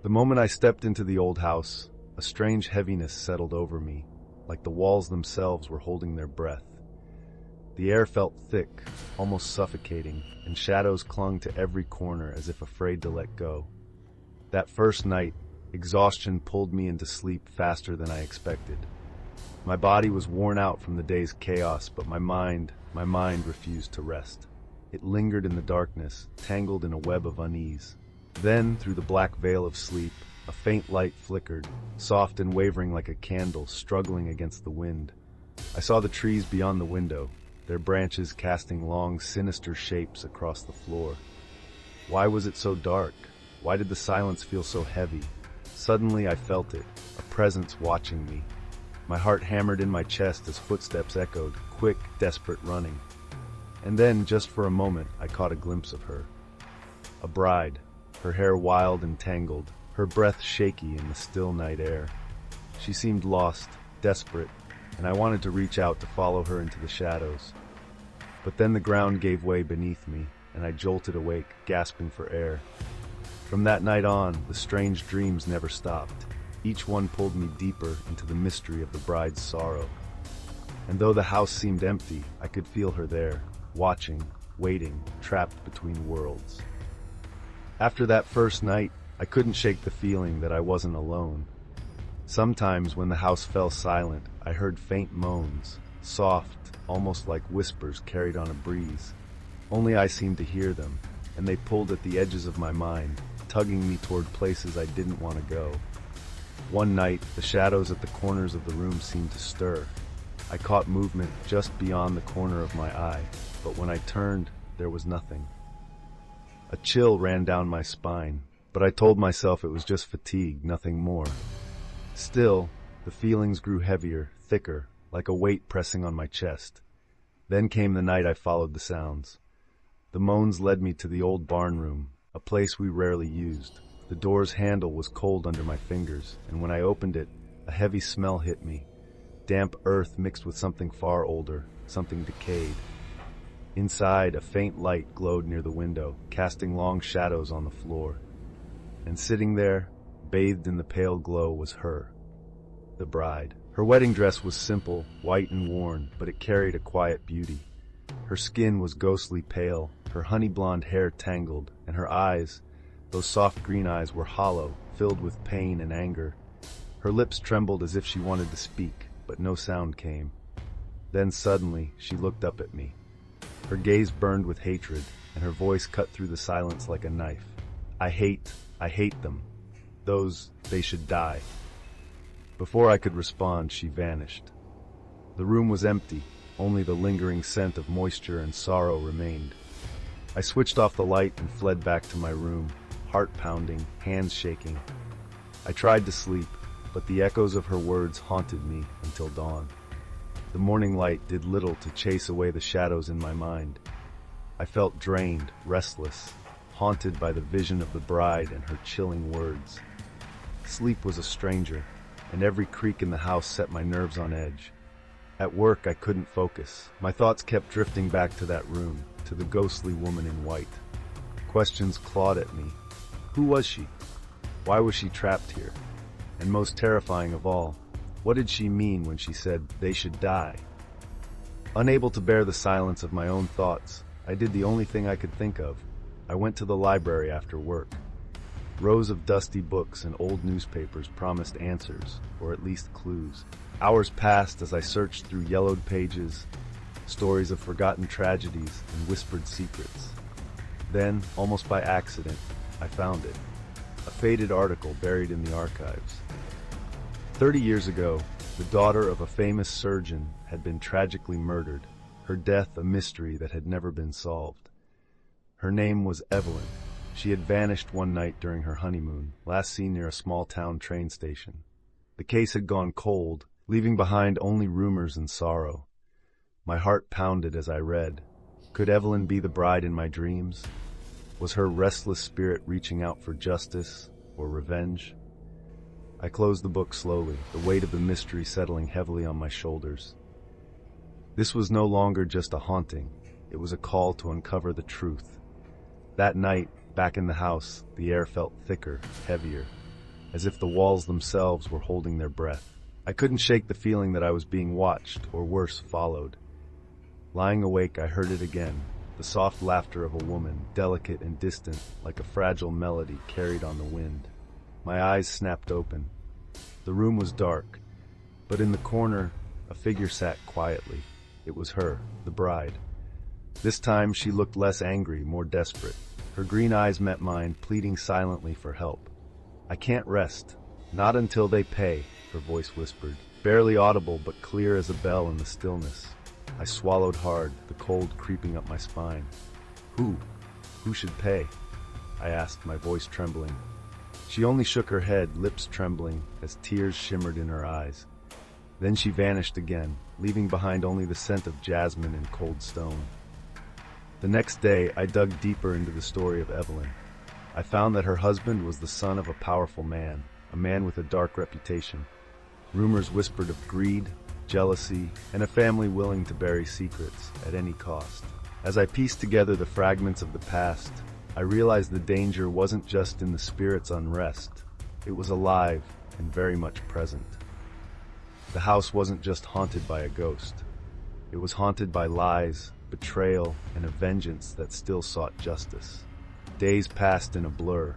The moment I stepped into the old house, a strange heaviness settled over me, like the walls themselves were holding their breath. The air felt thick, almost suffocating, and shadows clung to every corner as if afraid to let go. That first night, exhaustion pulled me into sleep faster than I expected. My body was worn out from the day's chaos, but my mind refused to rest. It lingered in the darkness, tangled in a web of unease. Then, through the black veil of sleep, a faint light flickered, soft and wavering like a candle struggling against the wind. I saw the trees beyond the window, their branches casting long, sinister shapes across the floor. Why was it so dark? Why did the silence feel so heavy? Suddenly I felt it, a presence watching me. My heart hammered in my chest as footsteps echoed, quick, desperate running. And then, just for a moment, I caught a glimpse of her. A bride, her hair wild and tangled, her breath shaky in the still night air. She seemed lost, desperate, and I wanted to reach out to follow her into the shadows. But then the ground gave way beneath me, and I jolted awake, gasping for air. From that night on, the strange dreams never stopped. Each one pulled me deeper into the mystery of the bride's sorrow. And though the house seemed empty, I could feel her there, watching, waiting, trapped between worlds. After that first night, I couldn't shake the feeling that I wasn't alone. Sometimes when the house fell silent, I heard faint moans, soft, almost like whispers carried on a breeze. Only I seemed to hear them, and they pulled at the edges of my mind, tugging me toward places I didn't want to go. One night, the shadows at the corners of the room seemed to stir. I caught movement just beyond the corner of my eye, but when I turned, there was nothing. A chill ran down my spine, but I told myself it was just fatigue, nothing more. Still, the feelings grew heavier, thicker, like a weight pressing on my chest. Then came the night I followed the sounds. The moans led me to the old barn room, a place we rarely used. The door's handle was cold under my fingers, and when I opened it, a heavy smell hit me. Damp earth mixed with something far older, something decayed. Inside, a faint light glowed near the window, casting long shadows on the floor. And sitting there, bathed in the pale glow, was her, the bride. Her wedding dress was simple, white and worn, but it carried a quiet beauty. Her skin was ghostly pale, her honey blonde hair tangled, and her eyes, those soft green eyes, were hollow, filled with pain and anger. Her lips trembled as if she wanted to speak, but no sound came. Then suddenly, she looked up at me. Her gaze burned with hatred, and her voice cut through the silence like a knife. I hate them. They should die. Before I could respond, she vanished. The room was empty, only the lingering scent of moisture and sorrow remained. I switched off the light and fled back to my room, heart pounding, hands shaking. I tried to sleep, but the echoes of her words haunted me until dawn. The morning light did little to chase away the shadows in my mind. I felt drained, restless, haunted by the vision of the bride and her chilling words. Sleep was a stranger, and every creak in the house set my nerves on edge. At work, I couldn't focus. My thoughts kept drifting back to that room, to the ghostly woman in white. Questions clawed at me. Who was she? Why was she trapped here? And most terrifying of all, what did she mean when she said they should die? Unable to bear the silence of my own thoughts, I did the only thing I could think of. I went to the library after work. Rows of dusty books and old newspapers promised answers, or at least clues. Hours passed as I searched through yellowed pages, stories of forgotten tragedies and whispered secrets. Then, almost by accident, I found it. A faded article buried in the archives. 30 years ago, the daughter of a famous surgeon had been tragically murdered, her death a mystery that had never been solved. Her name was Evelyn. She had vanished one night during her honeymoon, last seen near a small-town train station. The case had gone cold, leaving behind only rumors and sorrow. My heart pounded as I read. Could Evelyn be the bride in my dreams? Was her restless spirit reaching out for justice or revenge? I closed the book slowly, the weight of the mystery settling heavily on my shoulders. This was no longer just a haunting. It was a call to uncover the truth. That night, back in the house, the air felt thicker, heavier. as if the walls themselves were holding their breath. I couldn't shake the feeling that I was being watched, or worse, followed. Lying awake, I heard it again, the soft laughter of a woman, delicate and distant, like a fragile melody carried on the wind. My eyes snapped open. The room was dark, but in the corner, a figure sat quietly. It was her, the bride. This time she looked less angry, more desperate. Her green eyes met mine, pleading silently for help. "I can't rest. Not until they pay," her voice whispered, barely audible but clear as a bell in the stillness. I swallowed hard, the cold creeping up my spine. Who? Who should pay?" I asked, my voice trembling. She only shook her head, lips trembling, as tears shimmered in her eyes. Then she vanished again, leaving behind only the scent of jasmine and cold stone. The next day, I dug deeper into the story of Evelyn. I found that her husband was the son of a powerful man, a man with a dark reputation. Rumors whispered of greed, jealousy, and a family willing to bury secrets at any cost. As I pieced together the fragments of the past, I realized the danger wasn't just in the spirit's unrest. It was alive and very much present. The house wasn't just haunted by a ghost. It was haunted by lies, betrayal, and a vengeance that still sought justice. Days passed in a blur.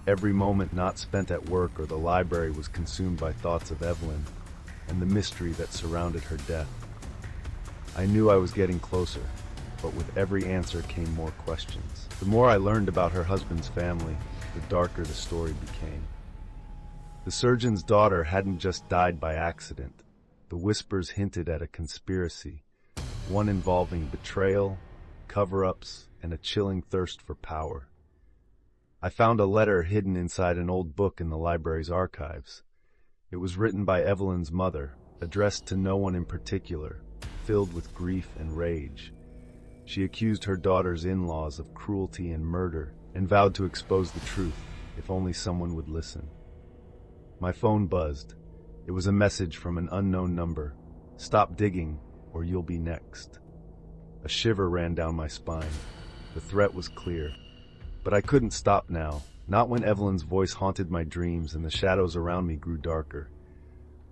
Every moment not spent at work or the library was consumed by thoughts of Evelyn and the mystery that surrounded her death. I knew I was getting closer, but with every answer came more questions. The more I learned about her husband's family, the darker the story became. The surgeon's daughter hadn't just died by accident. The whispers hinted at a conspiracy, one involving betrayal, cover-ups, and a chilling thirst for power. I found a letter hidden inside an old book in the library's archives. It was written by Evelyn's mother, addressed to no one in particular, filled with grief and rage. She accused her daughter's in-laws of cruelty and murder and vowed to expose the truth if only someone would listen. My phone buzzed. It was a message from an unknown number. "Stop digging, or you'll be next." A shiver ran down my spine. The threat was clear. But I couldn't stop now, not when Evelyn's voice haunted my dreams and the shadows around me grew darker.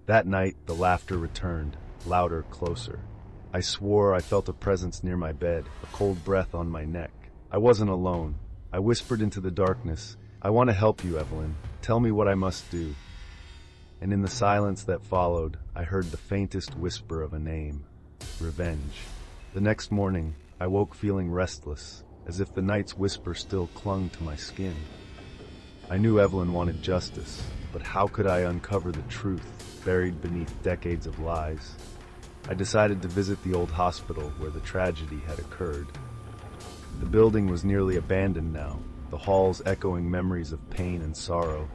That night, the laughter returned, louder, closer. I swore I felt a presence near my bed, a cold breath on my neck. I wasn't alone. I whispered into the darkness, "I want to help you, Evelyn. Tell me what I must do." And in the silence that followed, I heard the faintest whisper of a name: revenge. The next morning, I woke feeling restless, as if the night's whisper still clung to my skin. I knew Evelyn wanted justice, but how could I uncover the truth buried beneath decades of lies? I decided to visit the old hospital where the tragedy had occurred. The building was nearly abandoned now, the halls echoing memories of pain and sorrow.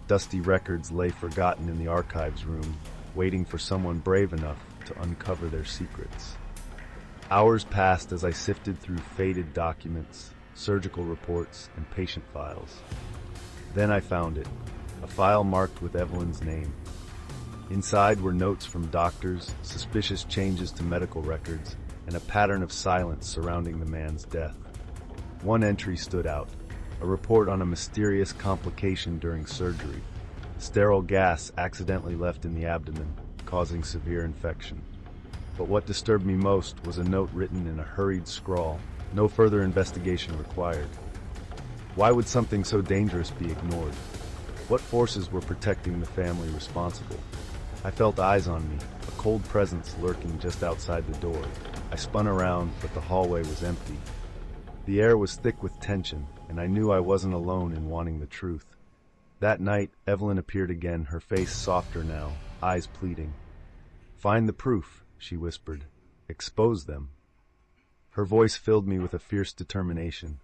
Dusty records lay forgotten in the archives room, waiting for someone brave enough to uncover their secrets. Hours passed as I sifted through faded documents, surgical reports, and patient files. Then I found it, a file marked with Evelyn's name. Inside were notes from doctors, suspicious changes to medical records, and a pattern of silence surrounding the man's death. One entry stood out, a report on a mysterious complication during surgery. Sterile gas accidentally left in the abdomen, causing severe infection. But what disturbed me most was a note written in a hurried scrawl, "No further investigation required." Why would something so dangerous be ignored? What forces were protecting the family responsible? I felt eyes on me, a cold presence lurking just outside the door. I spun around, but the hallway was empty. The air was thick with tension, and I knew I wasn't alone in wanting the truth. That night, Evelyn appeared again, her face softer now, eyes pleading. "Find the proof," she whispered. "Expose them." Her voice filled me with a fierce determination.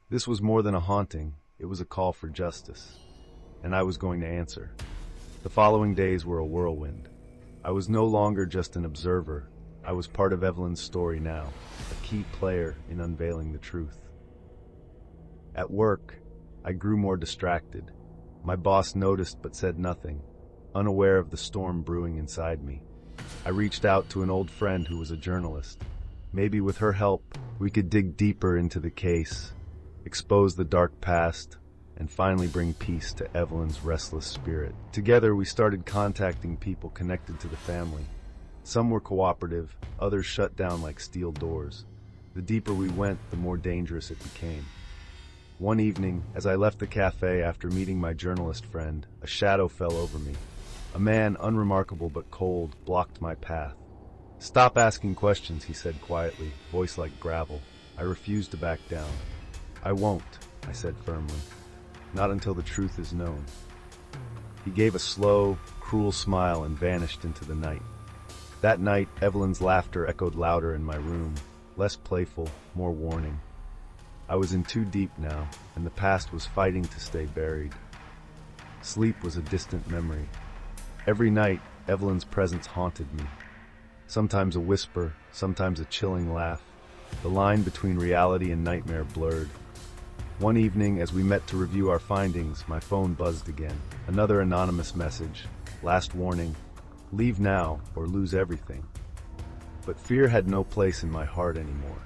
This was more than a haunting, it was a call for justice. And I was going to answer. The following days were a whirlwind. I was no longer just an observer. I was part of Evelyn's story now, a key player in unveiling the truth. At work, I grew more distracted. My boss noticed but said nothing, unaware of the storm brewing inside me. I reached out to an old friend who was a journalist. Maybe with her help, we could dig deeper into the case, expose the dark past, and finally bring peace to Evelyn's restless spirit. Together, we started contacting people connected to the family. Some were cooperative, others shut down like steel doors. The deeper we went, the more dangerous it became. One evening, as I left the cafe after meeting my journalist friend, a shadow fell over me. A man, unremarkable but cold, blocked my path. "Stop asking questions," he said quietly, voice like gravel. I refused to back down. "I won't," I said firmly. "Not until the truth is known." He gave a slow, cruel smile and vanished into the night. That night, Evelyn's laughter echoed louder in my room, less playful, more warning. I was in too deep now, and the past was fighting to stay buried. Sleep was a distant memory. Every night, Evelyn's presence haunted me. Sometimes a whisper, sometimes a chilling laugh. The line between reality and nightmare blurred. One evening, as we met to review our findings, my phone buzzed again. Another anonymous message. Last warning. Leave now or lose everything. But fear had no place in my heart anymore.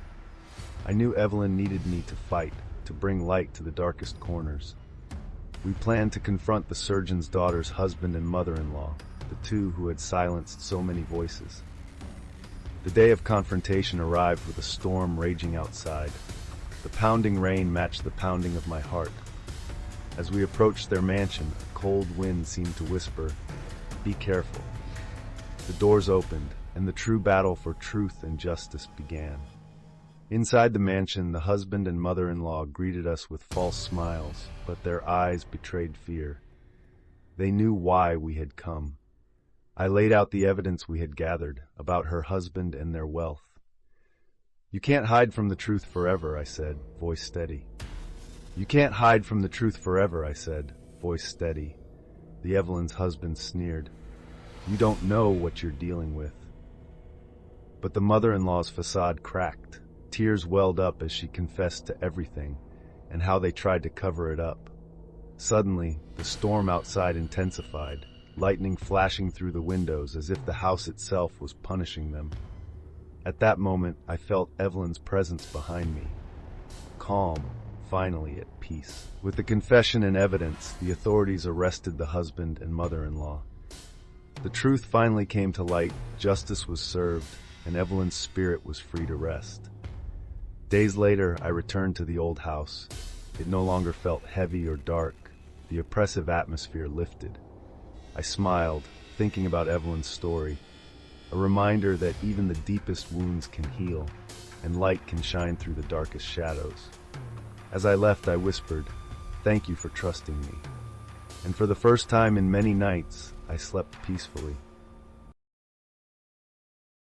I knew Evelyn needed me to fight, to bring light to the darkest corners. We planned to confront the surgeon's daughter's husband and mother-in-law, the two who had silenced so many voices. The day of confrontation arrived with a storm raging outside. The pounding rain matched the pounding of my heart. As we approached their mansion, a cold wind seemed to whisper, "Be careful." The doors opened, and the true battle for truth and justice began. Inside the mansion, the husband and mother-in-law greeted us with false smiles, but their eyes betrayed fear. They knew why we had come. I laid out the evidence we had gathered about her husband and their wealth. "You can't hide from the truth forever," I said, voice steady. "You can't hide from the truth forever," I said, voice steady. The Evelyn's husband sneered. "You don't know what you're dealing with." But the mother-in-law's facade cracked. Tears welled up as she confessed to everything, and how they tried to cover it up. Suddenly, the storm outside intensified, lightning flashing through the windows as if the house itself was punishing them. At that moment, I felt Evelyn's presence behind me. Calm, finally at peace. With the confession and evidence, the authorities arrested the husband and mother-in-law. The truth finally came to light, justice was served, and Evelyn's spirit was free to rest. Days later, I returned to the old house. It no longer felt heavy or dark. The oppressive atmosphere lifted. I smiled, thinking about Evelyn's story, a reminder that even the deepest wounds can heal, and light can shine through the darkest shadows. As I left, I whispered, "Thank you for trusting me." And for the first time in many nights, I slept peacefully.